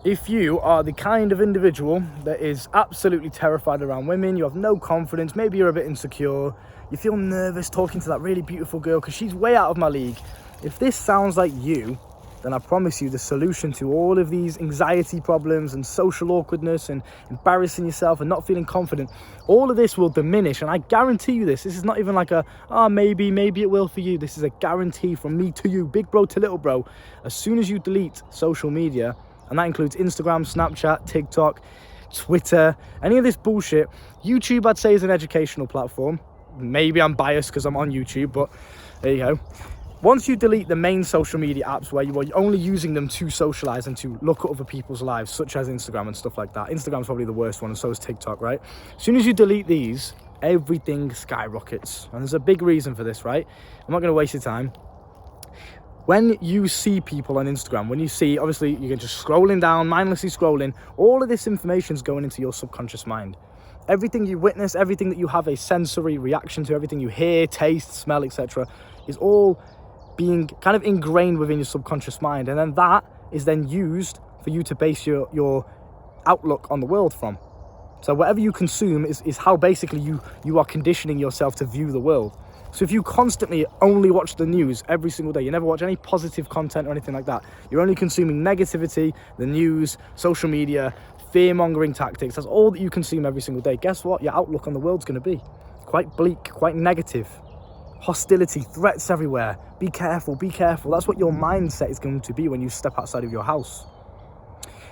If you are the kind of individual that is absolutely terrified around women, you have no confidence, maybe you're a bit insecure, you feel nervous talking to that really beautiful girl because she's way out of my league. If this sounds like you, then I promise you the solution to all of these anxiety problems and social awkwardness and embarrassing yourself and not feeling confident, all of this will diminish. And I guarantee you this is not even like maybe it will for you. This is a guarantee from me to you, big bro to little bro. As soon as you delete social media, and that includes Instagram, Snapchat, TikTok, Twitter, any of this bullshit. YouTube, I'd say, is an educational platform. Maybe I'm biased because I'm on YouTube, but there you go. Once you delete the main social media apps where you are only using them to socialize and to look at other people's lives, such as Instagram and stuff like that. Instagram's probably the worst one, and so is TikTok, right? As soon as you delete these, everything skyrockets. And there's a big reason for this, right? I'm not going to waste your time. When you see people on Instagram, when you see, obviously, you're just scrolling down, mindlessly scrolling, all of this information is going into your subconscious mind. Everything you witness, everything that you have a sensory reaction to, everything you hear, taste, smell, etc., is all being kind of ingrained within your subconscious mind. And then that is then used for you to base your outlook on the world from. So whatever you consume is how basically you are conditioning yourself to view the world. So if you constantly only watch the news every single day, you never watch any positive content or anything like that, you're only consuming negativity, the news, social media, fear-mongering tactics, that's all that you consume every single day. Guess what? Your outlook on the world's going to be quite bleak, quite negative. Hostility, threats everywhere. Be careful, be careful. That's what your mindset is going to be when you step outside of your house.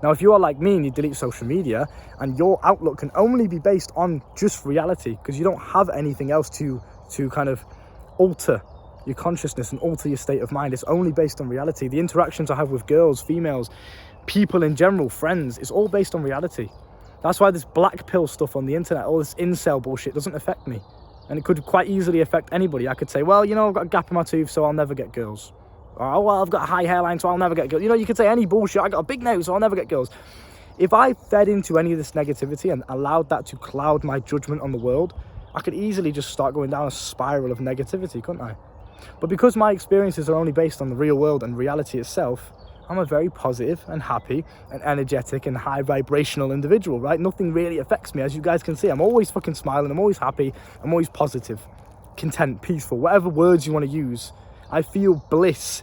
Now, if you are like me and you delete social media and your outlook can only be based on just reality because you don't have anything else to kind of alter your consciousness and alter your state of mind. It's only based on reality. The interactions I have with girls, females, people in general, friends, it's all based on reality. That's why this black pill stuff on the internet, all this incel bullshit doesn't affect me. And it could quite easily affect anybody. I could say, well, I've got a gap in my tooth, so I'll never get girls. Or, oh, well, I've got a high hairline, so I'll never get girls. You could say any bullshit. I got a big nose, so I'll never get girls. If I fed into any of this negativity and allowed that to cloud my judgment on the world, I could easily just start going down a spiral of negativity, couldn't I? But because my experiences are only based on the real world and reality itself, I'm a very positive and happy and energetic and high vibrational individual, right? Nothing really affects me. As you guys can see, I'm always fucking smiling. I'm always happy. I'm always positive, content, peaceful, whatever words you want to use. I feel bliss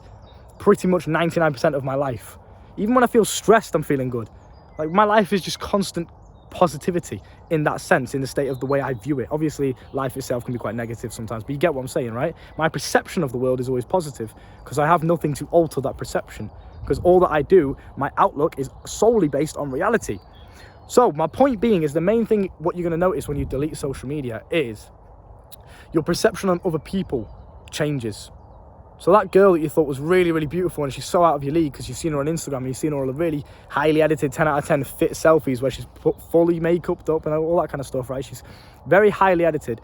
pretty much 99% of my life. Even when I feel stressed, I'm feeling good. Like, my life is just constant positivity in that sense, in the state of the way I view it. Obviously, life itself can be quite negative sometimes, but you get what I'm saying, right? My perception of the world is always positive because I have nothing to alter that perception. Because all that I do, my outlook is solely based on reality. So my point being is the main thing, what you're going to notice when you delete social media is your perception on other people changes. So that girl that you thought was really, really beautiful and she's so out of your league because you've seen her on Instagram and you've seen her all the really highly edited 10 out of 10 fit selfies where she's put fully makeup up and all that kind of stuff, right? She's very highly edited.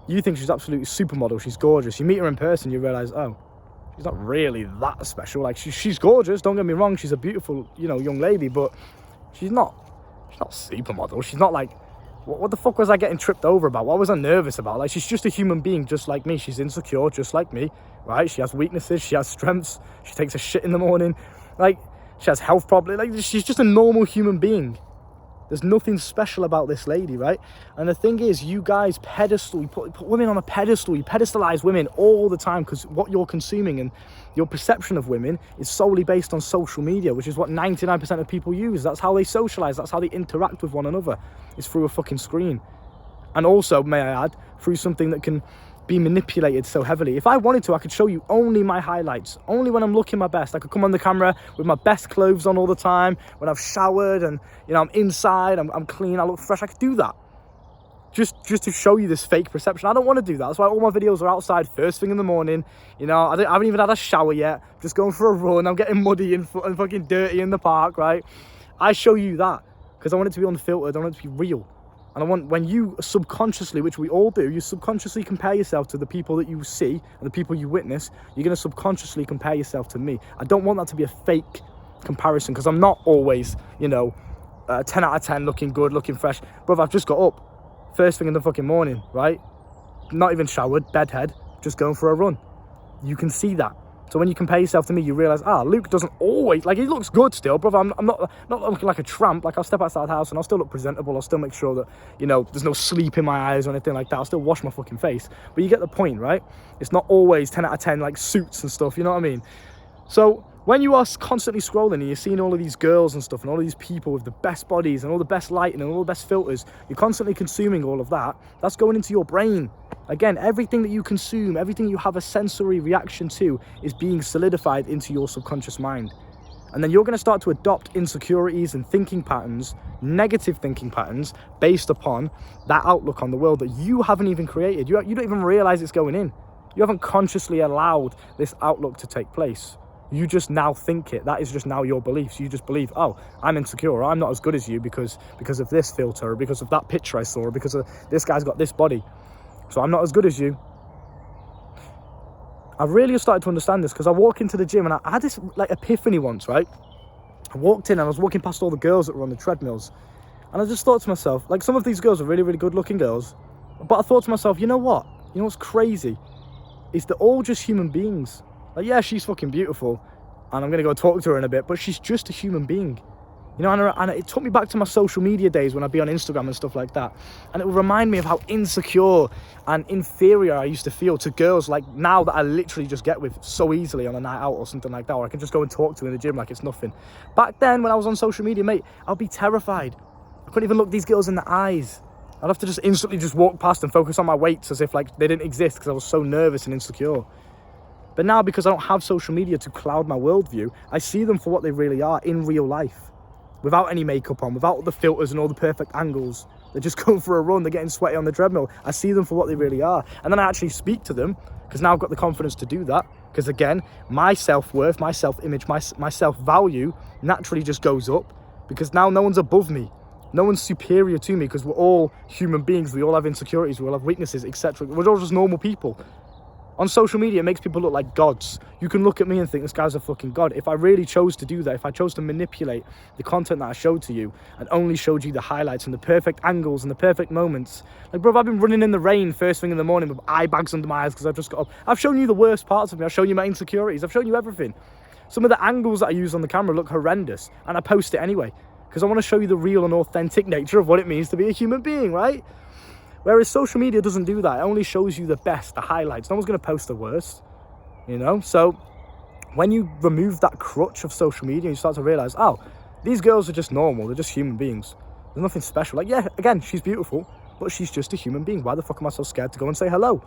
You think she's absolutely supermodel, she's gorgeous. You meet her in person, you realise, oh, she's not really that special. Like, she's gorgeous, don't get me wrong, she's a beautiful, young lady, but she's not supermodel. She's not like, what the fuck was I getting tripped over about? What was I nervous about? Like, she's just a human being just like me. She's insecure just like me, right? She has weaknesses, she has strengths, she takes a shit in the morning, like, she has health problems. Like, she's just a normal human being. There's nothing special about this lady, right? And the thing is, you guys you put women on a pedestal, you pedestalize women all the time because what you're consuming and your perception of women is solely based on social media, which is what 99% of people use. That's how they socialize, that's how they interact with one another. It's through a fucking screen. And also, may I add, through something that can be manipulated so heavily. If I wanted to, I could show you only my highlights, only when I'm looking my best. I could come on the camera with my best clothes on all the time, when I've showered and I'm inside, I'm clean, I look fresh. I could do that just to show you this fake perception. I don't want to do that. That's why all my videos are outside first thing in the morning. I haven't even had a shower yet, just going for a run. I'm getting muddy and fucking dirty in the park, right? I show you that because I want it to be unfiltered. I want it to be real. And I want, when you subconsciously, which we all do, you subconsciously compare yourself to the people that you see and the people you witness, you're going to subconsciously compare yourself to me. I don't want that to be a fake comparison because I'm not always, 10 out of 10 looking good, looking fresh. Brother, I've just got up first thing in the fucking morning, right? Not even showered, bedhead, just going for a run. You can see that. So when you compare yourself to me, you realise, Luke doesn't always, like, he looks good still, brother. I'm not looking like a tramp. Like, I'll step outside the house and I'll still look presentable. I'll still make sure that, you know, there's no sleep in my eyes or anything like that. I'll still wash my fucking face. But you get the point, right? It's not always 10 out of 10, like, suits and stuff, you know what I mean? So when you are constantly scrolling and you're seeing all of these girls and stuff and all of these people with the best bodies and all the best lighting and all the best filters, you're constantly consuming all of that. That's going into your brain. Again, everything that you consume, everything you have a sensory reaction to is being solidified into your subconscious mind. And then you're going to start to adopt insecurities and thinking patterns, negative thinking patterns, based upon that outlook on the world that you haven't even created. You don't even realize it's going in. You haven't consciously allowed this outlook to take place. You just now think it. That is just now your beliefs. You just believe, oh, I'm insecure, or I'm not as good as you because of this filter, or because of that picture I saw, or because of this guy's got this body. So I'm not as good as you. I really started to understand this because I walk into the gym and I had this like epiphany once, right? I walked in and I was walking past all the girls that were on the treadmills. And I just thought to myself, like, some of these girls are really, really good looking girls. But I thought to myself, you know what? You know what's crazy? Is they're all just human beings. Like, yeah, she's fucking beautiful. And I'm going to go talk to her in a bit. But she's just a human being. You know, and it took me back to my social media days when I'd be on Instagram and stuff like that. And it would remind me of how insecure and inferior I used to feel to girls like now that I literally just get with so easily on a night out or something like that. Or I can just go and talk to in the gym like it's nothing. Back then when I was on social media, mate, I'd be terrified. I couldn't even look these girls in the eyes. I'd have to just instantly just walk past and focus on my weights as if like they didn't exist because I was so nervous and insecure. But now, because I don't have social media to cloud my worldview, I see them for what they really are in real life. Without any makeup on, without the filters and all the perfect angles. They're just going for a run, they're getting sweaty on the treadmill. I see them for what they really are. And then I actually speak to them, because now I've got the confidence to do that. Because again, my self-worth, my self-image, my self-value naturally just goes up. Because now no one's above me. No one's superior to me, because we're all human beings. We all have insecurities, we all have weaknesses, etc. We're all just normal people. On social media, it makes people look like gods. You can look at me and think this guy's a fucking god. If I really chose to do that, if I chose to manipulate the content that I showed to you and only showed you the highlights and the perfect angles and the perfect moments. Like, bro, I've been running in the rain first thing in the morning with eye bags under my eyes because I've just got up. I've shown you the worst parts of me. I've shown you my insecurities. I've shown you everything. Some of the angles that I use on the camera look horrendous, and I post it anyway because I want to show you the real and authentic nature of what it means to be a human being, right? Whereas social media doesn't do that. It only shows you the best, the highlights. No one's going to post the worst, you know? So when you remove that crutch of social media, you start to realize, oh, these girls are just normal. They're just human beings. There's nothing special. Like, yeah, again, she's beautiful, but she's just a human being. Why the fuck am I so scared to go and say hello?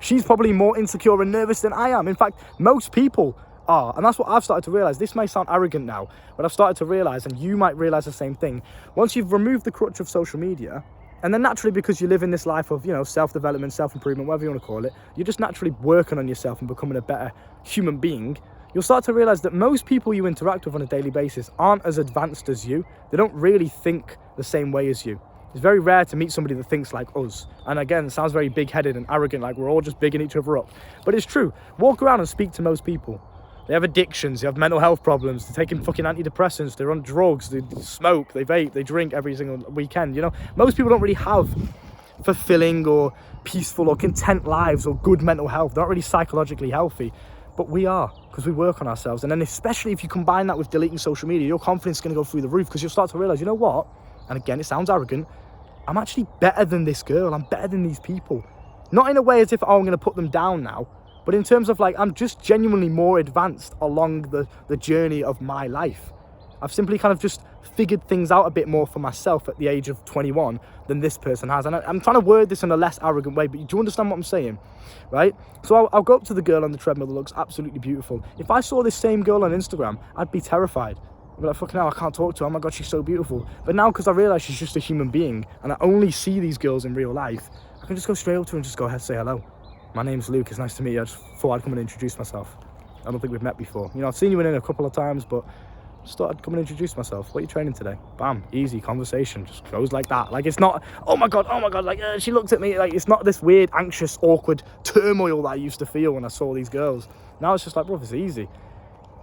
She's probably more insecure and nervous than I am. In fact, most people are. And that's what I've started to realize. This may sound arrogant now, but I've started to realize, and you might realize the same thing. Once you've removed the crutch of social media, and then naturally, because you live in this life of, you know, self-development, self-improvement, whatever you want to call it, you're just naturally working on yourself and becoming a better human being. You'll start to realize that most people you interact with on a daily basis aren't as advanced as you. They don't really think the same way as you. It's very rare to meet somebody that thinks like us. And again, it sounds very big-headed and arrogant, like we're all just bigging each other up. But it's true. Walk around and speak to most people. They have addictions, they have mental health problems, they're taking fucking antidepressants, they're on drugs, they smoke, they vape, they drink every single weekend, you know? Most people don't really have fulfilling or peaceful or content lives or good mental health. They're not really psychologically healthy, but we are, because we work on ourselves. And then especially if you combine that with deleting social media, your confidence is going to go through the roof, because you'll start to realize, you know what? And again, it sounds arrogant. I'm actually better than this girl. I'm better than these people. Not in a way as if, oh, I'm going to put them down now. But in terms of like, I'm just genuinely more advanced along the journey of my life. I've simply kind of just figured things out a bit more for myself at the age of 21 than this person has. And I'm trying to word this in a less arrogant way, but do you understand what I'm saying? Right? So I'll go up to the girl on the treadmill that looks absolutely beautiful. If I saw this same girl on Instagram, I'd be terrified. I'd be like, fucking hell, I can't talk to her. Oh my God, she's so beautiful. But now, because I realise she's just a human being and I only see these girls in real life, I can just go straight up to her and just go ahead and say hello. My name's Luke, it's nice to meet you. I just thought I'd come and introduce myself. I don't think we've met before. You know, I've seen you in a couple of times, but just thought I'd come and introduce myself. What are you training today? Bam, easy conversation, just goes like that. Like, it's not, oh my God, like, she looked at me. Like, it's not this weird, anxious, awkward turmoil that I used to feel when I saw these girls. Now it's just like, bro, it's easy.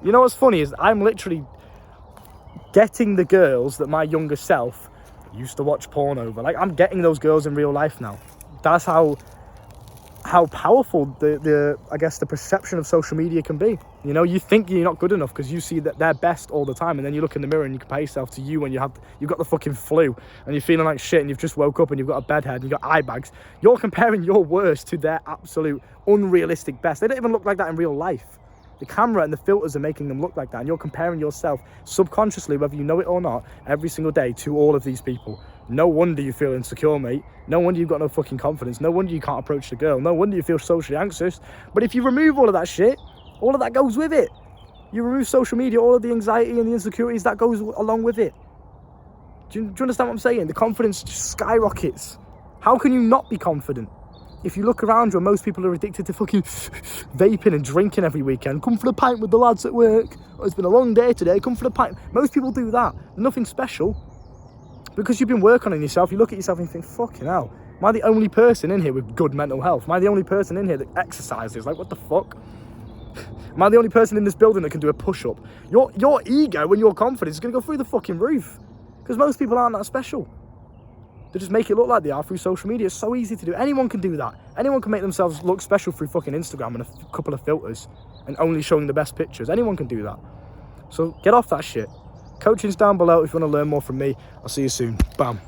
You know what's funny is I'm literally getting the girls that my younger self used to watch porn over. Like, I'm getting those girls in real life now. That's how how powerful the I guess the perception of social media can be. You know, you think you're not good enough because you see that they're best all the time, and then you look in the mirror and you compare yourself to you when you've got the fucking flu and you're feeling like shit and you've just woke up and you've got a bed head and you've got eye bags. You're comparing your worst to their absolute unrealistic best. They don't even look like that in real life. The camera and the filters are making them look like that, and you're comparing yourself subconsciously, whether you know it or not, every single day to all of these people. No wonder you feel insecure, mate. No wonder you've got no fucking confidence. No wonder you can't approach the girl. No wonder you feel socially anxious. But if you remove all of that shit, all of that goes with it. You remove social media, all of the anxiety and the insecurities, that goes along with it. Do you understand what I'm saying? The confidence just skyrockets. How can you not be confident? If you look around you, most people are addicted to fucking vaping and drinking every weekend. Come for a pint with the lads at work. Oh, it's been a long day today. Come for a pint. Most people do that. Nothing special. Because you've been working on yourself, you look at yourself and you think, fucking hell, am I the only person in here with good mental health? Am I the only person in here that exercises? Like, what the fuck? Am I the only person in this building that can do a push-up? Your ego and your confidence is going to go through the fucking roof. Because most people aren't that special. They just make it look like they are through social media. It's so easy to do. Anyone can do that. Anyone can make themselves look special through fucking Instagram and a couple of filters and only showing the best pictures. Anyone can do that. So get off that shit. Coaching's down below if you want to learn more from me. I'll see you soon. Bam.